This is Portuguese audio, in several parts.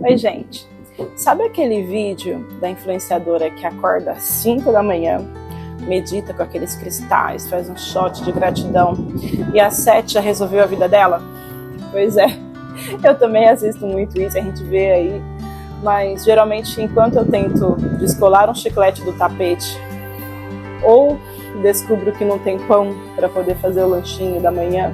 Oi, gente. Sabe aquele vídeo da influenciadora que acorda às 5 da manhã, medita com aqueles cristais, faz um shot de gratidão e às 7 já resolveu a vida dela? Pois é, eu também assisto muito isso, a gente vê aí, mas geralmente enquanto eu tento descolar um chiclete do tapete ou descubro que não tem pão para poder fazer o lanchinho da manhã,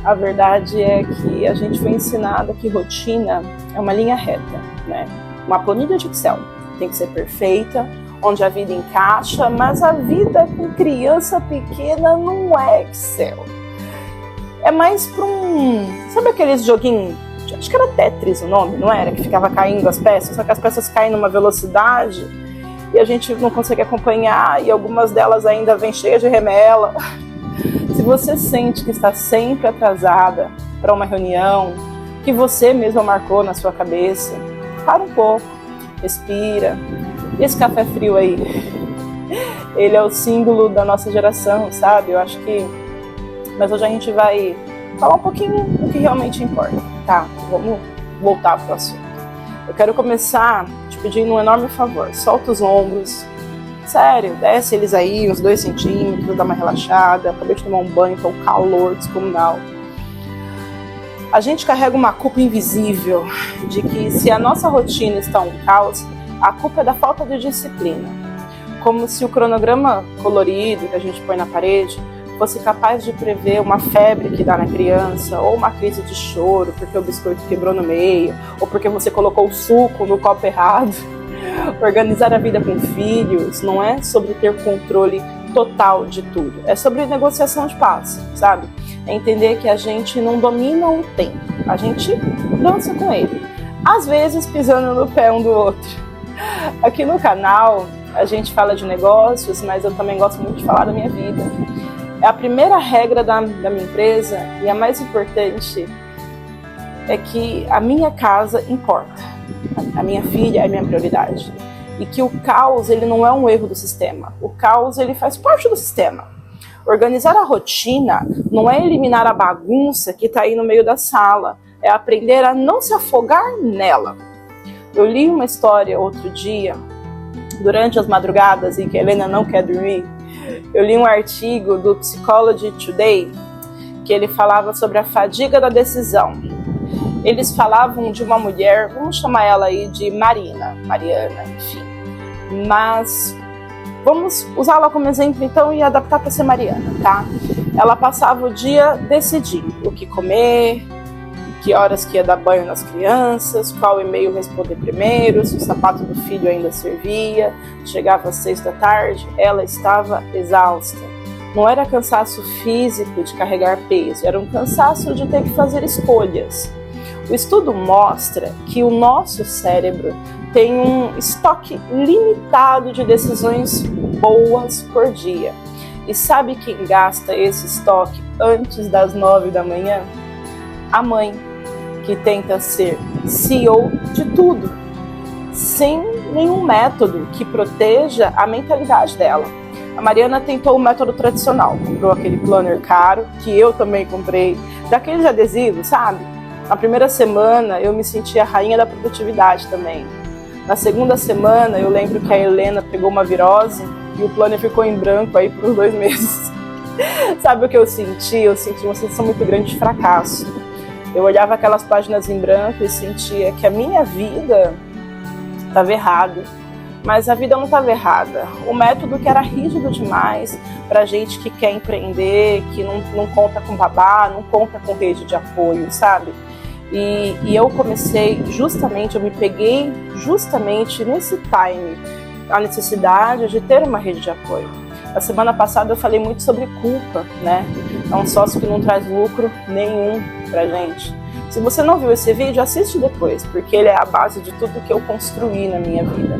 a verdade é que a gente foi ensinado que rotina é uma linha reta, né? Uma planilha de Excel tem que ser perfeita, onde a vida encaixa, mas a vida com criança pequena não é Excel. É mais para sabe aqueles joguinhos, acho que era Tetris o nome, não era? Que ficava caindo as peças, só que as peças caem numa velocidade e a gente não consegue acompanhar e algumas delas ainda vêm cheias de remela. Se você sente que está sempre atrasada para uma reunião que você mesma marcou na sua cabeça, para um pouco, respira. E esse café frio aí, ele é o símbolo da nossa geração, sabe? Eu acho que... Mas hoje a gente vai falar um pouquinho do que realmente importa, tá? Vamos voltar para o assunto. Eu quero começar te pedindo um enorme favor. Solta os ombros. Sério, desce eles aí uns 2 centímetros, dá uma relaxada. Acabei de tomar um banho, tá um calor descomunal. A gente carrega uma culpa invisível de que se a nossa rotina está um caos, a culpa é da falta de disciplina. Como se o cronograma colorido que a gente põe na parede fosse capaz de prever uma febre que dá na criança, ou uma crise de choro porque o biscoito quebrou no meio, ou porque você colocou o suco no copo errado. Organizar a vida com filhos não é sobre ter controle total de tudo, é sobre negociação de paz, sabe? É entender que a gente não domina o tempo, a gente dança com ele, às vezes pisando no pé um do outro. Aqui no canal a gente fala de negócios, mas eu também gosto muito de falar da minha vida. É a primeira regra da minha empresa e a mais importante é que a minha casa importa. A minha filha é a minha prioridade. E que o caos, ele não é um erro do sistema. O caos, ele faz parte do sistema. Organizar a rotina não é eliminar a bagunça que está aí no meio da sala. É aprender a não se afogar nela. Eu li uma história outro dia, durante as madrugadas em que a Helena não quer dormir. Eu li um artigo do Psychology Today, que ele falava sobre a fadiga da decisão. Eles falavam de uma mulher, vamos chamar ela aí de Mariana, enfim. Mas vamos usá-la como exemplo então e adaptar para ser Mariana, tá? Ela passava o dia decidindo o que comer, que horas que ia dar banho nas crianças, qual e-mail responder primeiro, se o sapato do filho ainda servia. Chegava às 6 da tarde, ela estava exausta. Não era cansaço físico de carregar peso, era um cansaço de ter que fazer escolhas. O estudo mostra que o nosso cérebro tem um estoque limitado de decisões boas por dia. E sabe quem gasta esse estoque antes das 9 da manhã? A mãe, que tenta ser CEO de tudo, sem nenhum método que proteja a mentalidade dela. A Mariana tentou o método tradicional, comprou aquele planner caro, que eu também comprei, daqueles adesivos, sabe? Na primeira semana eu me senti a rainha da produtividade também. Na segunda semana eu lembro que a Helena pegou uma virose e o planner ficou em branco aí por uns 2 meses. Sabe o que eu senti? Eu senti uma sensação muito grande de fracasso. Eu olhava aquelas páginas em branco e sentia que a minha vida estava errada. Mas a vida não estava errada. O método que era rígido demais para gente que quer empreender, que não conta com babá, não conta com rede de apoio, sabe? E eu comecei justamente, eu me peguei justamente nesse time, a necessidade de ter uma rede de apoio. A semana passada eu falei muito sobre culpa, né? É um sócio que não traz lucro nenhum pra gente. Se você não viu esse vídeo, assiste depois, porque ele é a base de tudo que eu construí na minha vida.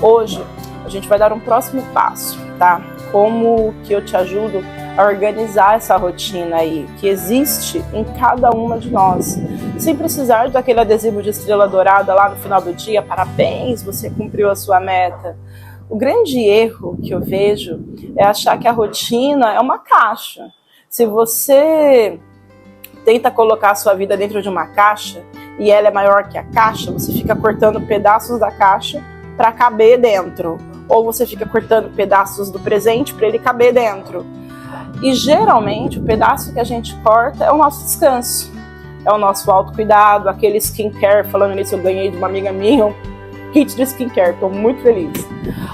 Hoje, a gente vai dar um próximo passo, tá? Como que eu te ajudo a organizar essa rotina aí, que existe em cada uma de nós. Sem precisar daquele adesivo de estrela dourada lá no final do dia, parabéns, você cumpriu a sua meta. O grande erro que eu vejo é achar que a rotina é uma caixa. Se você tenta colocar a sua vida dentro de uma caixa e ela é maior que a caixa, você fica cortando pedaços da caixa para caber dentro. Ou você fica cortando pedaços do presente para ele caber dentro. E geralmente o pedaço que a gente corta é o nosso descanso, é o nosso autocuidado, aquele skincare. Falando nisso, eu ganhei de uma amiga minha um kit de skincare, tô muito feliz.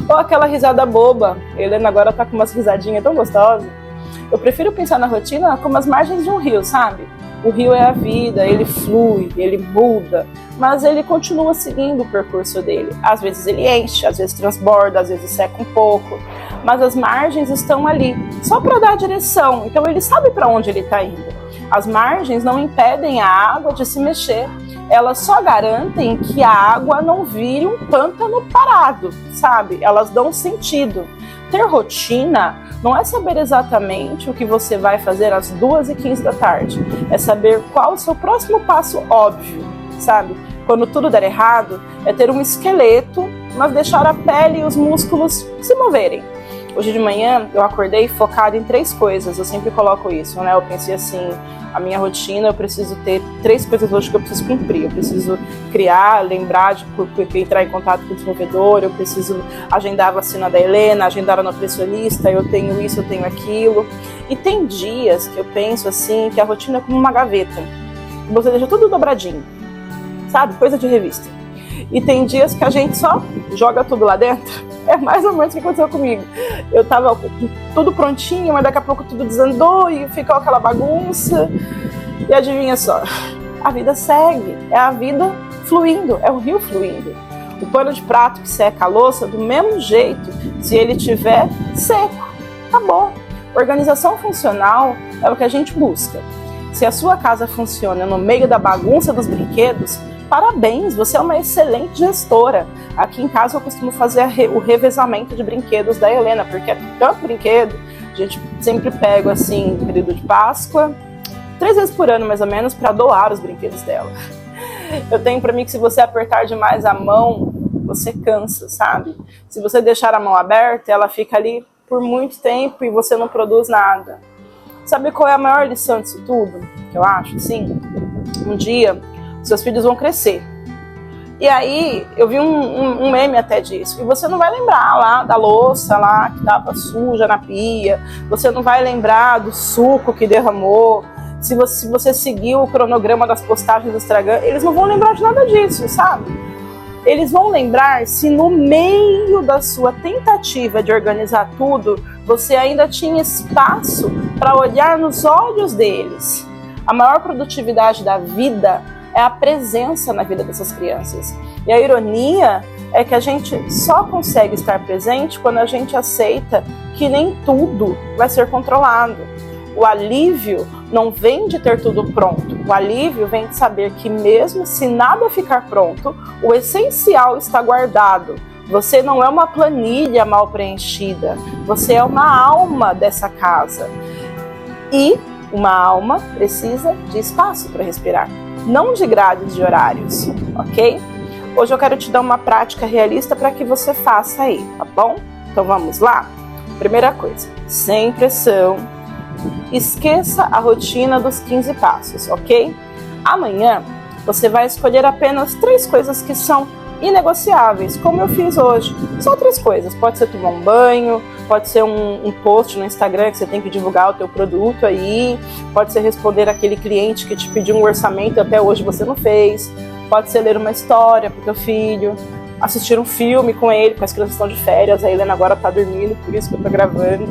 Ou aquela risada boba, Helena agora tá com umas risadinhas tão gostosas. Eu prefiro pensar na rotina como as margens de um rio, sabe? O rio é a vida, ele flui, ele muda, mas ele continua seguindo o percurso dele. Às vezes ele enche, às vezes transborda, às vezes seca um pouco, mas as margens estão ali, só para dar direção. Então ele sabe para onde ele está indo. As margens não impedem a água de se mexer, elas só garantem que a água não vire um pântano parado, sabe? Elas dão sentido. Ter rotina não é saber exatamente o que você vai fazer às 2h15 da tarde, é saber qual o seu próximo passo óbvio, sabe? Quando tudo der errado, é ter um esqueleto, mas deixar a pele e os músculos se moverem. Hoje de manhã eu acordei focada em 3 coisas, eu sempre coloco isso, né? Eu pensei assim, a minha rotina, eu preciso ter 3 coisas hoje que eu preciso cumprir. Eu preciso criar, lembrar de entrar em contato com o desenvolvedor, eu preciso agendar a vacina da Helena, agendar a nutricionista, eu tenho isso, eu tenho aquilo. E tem dias que eu penso assim, que a rotina é como uma gaveta, que você deixa tudo dobradinho, sabe? Coisa de revista. E tem dias que a gente só joga tudo lá dentro. É mais ou menos o que aconteceu comigo. Eu tava tudo prontinho, mas daqui a pouco tudo desandou e ficou aquela bagunça. E adivinha só, a vida segue, é a vida fluindo, é o rio fluindo. O pano de prato que seca a louça, do mesmo jeito, se ele tiver seco, acabou. Organização funcional é o que a gente busca. Se a sua casa funciona no meio da bagunça dos brinquedos, parabéns, você é uma excelente gestora. Aqui em casa eu costumo fazer o revezamento de brinquedos da Helena, porque é tanto brinquedo, a gente sempre pega assim, no período de Páscoa, 3 vezes por ano mais ou menos, para doar os brinquedos dela. Eu tenho para mim que se você apertar demais a mão, você cansa, sabe? Se você deixar a mão aberta, ela fica ali por muito tempo e você não produz nada. Sabe qual é a maior lição disso tudo? Que eu acho, sim? Um dia seus filhos vão crescer. E aí, eu vi um meme até disso. E você não vai lembrar lá da louça lá que estava suja na pia. Você não vai lembrar do suco que derramou. Se você seguiu o cronograma das postagens do Instagram, eles não vão lembrar de nada disso, sabe? Eles vão lembrar se no meio da sua tentativa de organizar tudo, você ainda tinha espaço para olhar nos olhos deles. A maior produtividade da vida é a presença na vida dessas crianças. E a ironia é que a gente só consegue estar presente quando a gente aceita que nem tudo vai ser controlado. O alívio não vem de ter tudo pronto. O alívio vem de saber que mesmo se nada ficar pronto, o essencial está guardado. Você não é uma planilha mal preenchida. Você é uma alma dessa casa. E uma alma precisa de espaço para respirar, não de grades de horários, ok? Hoje eu quero te dar uma prática realista para que você faça aí, tá bom? Então vamos lá? Primeira coisa, sem pressão, esqueça a rotina dos 15 passos, ok? Amanhã você vai escolher apenas 3 coisas que são inegociáveis, como eu fiz hoje. Só 3 coisas, pode ser tomar um banho, pode ser um post no Instagram que você tem que divulgar o teu produto aí, pode ser responder aquele cliente que te pediu um orçamento e até hoje você não fez, pode ser ler uma história pro teu filho, assistir um filme com ele, com as crianças estão de férias, a Helena agora tá dormindo, por isso que eu tô gravando.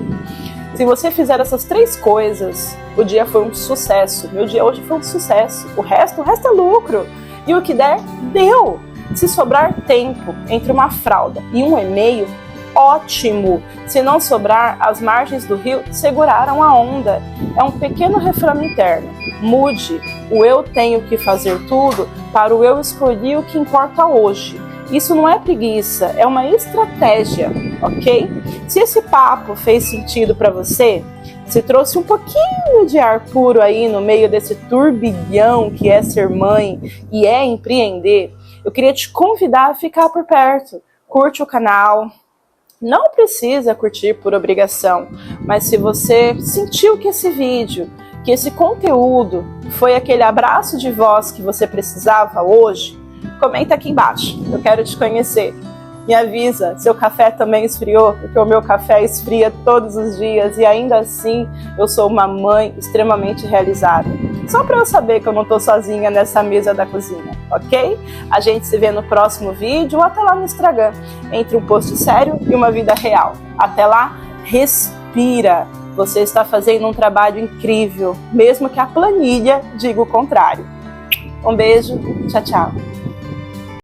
Se você fizer essas 3 coisas, o dia foi um sucesso. Meu dia hoje foi um sucesso. O resto é lucro. E o que der, deu. Se sobrar tempo entre uma fralda e um e-mail, ótimo. Se não sobrar, as margens do rio seguraram a onda. É um pequeno refrão interno. Mude o eu tenho que fazer tudo para o eu escolhi o que importa hoje. Isso não é preguiça, é uma estratégia, ok? Se esse papo fez sentido para você, se trouxe um pouquinho de ar puro aí no meio desse turbilhão que é ser mãe e é empreender, eu queria te convidar a ficar por perto. Curte o canal. Não precisa curtir por obrigação, mas se você sentiu que esse vídeo que esse conteúdo foi aquele abraço de voz que você precisava hoje, comenta aqui embaixo, eu quero te conhecer. Me avisa, seu café também esfriou, porque o meu café esfria todos os dias e ainda assim eu sou uma mãe extremamente realizada. Só para eu saber que eu não estou sozinha nessa mesa da cozinha, ok? A gente se vê no próximo vídeo ou até lá no Instagram, entre um post sério e uma vida real. Até lá, respira! Você está fazendo um trabalho incrível, mesmo que a planilha diga o contrário. Um beijo, tchau, tchau.